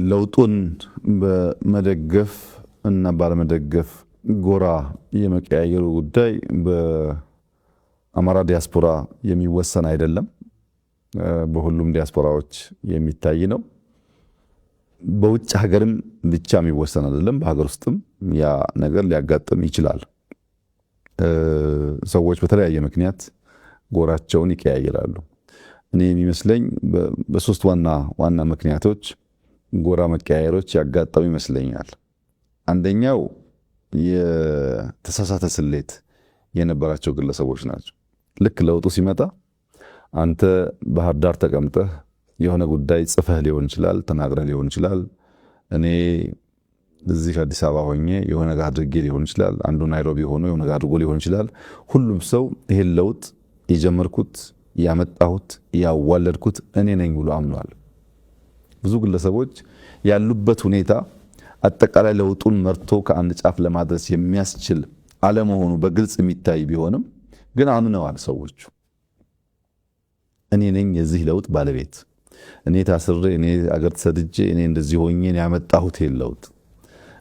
ለውጡን በመደገፍ እና ባለመደገፍ ጎራ የመቀያየሩ ጉዳይ በአማራ ዲያስፖራ የሚወሰን አይደለም። በሁሉም ዲያስፖራዎች የሚታይ ነው። በውጭ ሀገርም ብቻ የሚወሰን አይደለም። በሀገር ውስጥም ያ ነገር ሊያጋጥም ይችላል። ሰዎች በተለያየ ምክንያት ጎራቸውን ይቀያየራሉ። እኔ የሚመስለኝ በሶስት ዋና ምክንያቶች ጎራ መቀያየሮች ያጋጠሙ ይመስለኛል። አንደኛው የተሳሳተ ስሌት የነበራቸው ግለሰቦች ናቸው። ልክ ለውጡ ሲመጣ አንተ ባህር ዳር ተቀምጠህ የሆነ ጉዳይ ጽፈህ ሊሆን ይችላል፣ ተናግረህ ሊሆን ይችላል። እኔ እዚህ አዲስ አበባ ሆኜ የሆነ ነገር አድርጌ ሊሆን ይችላል። አንዱ ናይሮቢ ሆኖ የሆነ ነገር አድርጎ ሊሆን ይችላል። ሁሉም ሰው ይሄን ለውጥ የጀመርኩት ያመጣሁት ያዋለድኩት እኔ ነኝ ብሎ አምኗል። ብዙ ግለሰቦች ያሉበት ሁኔታ አጠቃላይ ለውጡን መርቶ ከአንድ ጫፍ ለማድረስ የሚያስችል አለመሆኑ በግልጽ የሚታይ ቢሆንም ግን አምነዋል። ሰዎቹ እኔ ነኝ የዚህ ለውጥ ባለቤት፣ እኔ ታስሬ፣ እኔ አገር ተሰድጄ፣ እኔ እንደዚህ ሆኜ ያመጣሁት ይሄን ለውጥ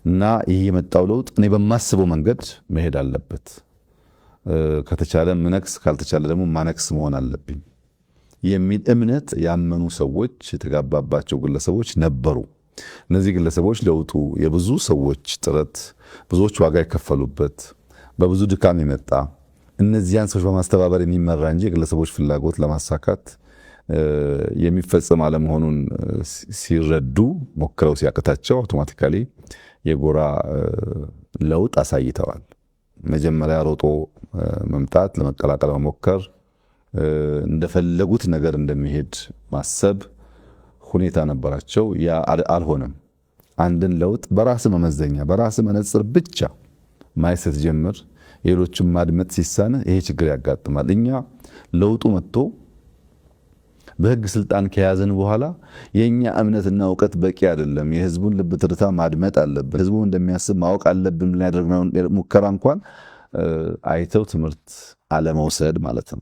እና ይሄ የመጣው ለውጥ እኔ በማስበው መንገድ መሄድ አለበት። ከተቻለ ምነክስ፣ ካልተቻለ ደግሞ ማነክስ መሆን አለብኝ የሚል እምነት ያመኑ ሰዎች የተጋባባቸው ግለሰቦች ነበሩ። እነዚህ ግለሰቦች ለውጡ የብዙ ሰዎች ጥረት፣ ብዙዎች ዋጋ የከፈሉበት፣ በብዙ ድካም የመጣ እነዚያን ሰዎች በማስተባበር የሚመራ እንጂ የግለሰቦች ፍላጎት ለማሳካት የሚፈጸም አለመሆኑን ሲረዱ ሞክረው ሲያቅታቸው አውቶማቲካሊ የጎራ ለውጥ አሳይተዋል። መጀመሪያ ሮጦ መምጣት፣ ለመቀላቀል መሞከር፣ እንደፈለጉት ነገር እንደሚሄድ ማሰብ ሁኔታ ነበራቸው። ያ አልሆነም። አንድን ለውጥ በራስ መመዘኛ በራስ መነጽር ብቻ ማየት ስትጀምር የሌሎችን ማድመጥ ሲሳነ ይሄ ችግር ያጋጥማል። እኛ ለውጡ መጥቶ በህግ ስልጣን ከያዘን በኋላ የኛ እምነትና እውቀት በቂ አይደለም። የህዝቡን ልብ ትርታ ማድመጥ አለብን። ህዝቡ እንደሚያስብ ማወቅ አለብን። ያደረግነው ሙከራ እንኳን አይተው ትምህርት አለመውሰድ ማለት ነው።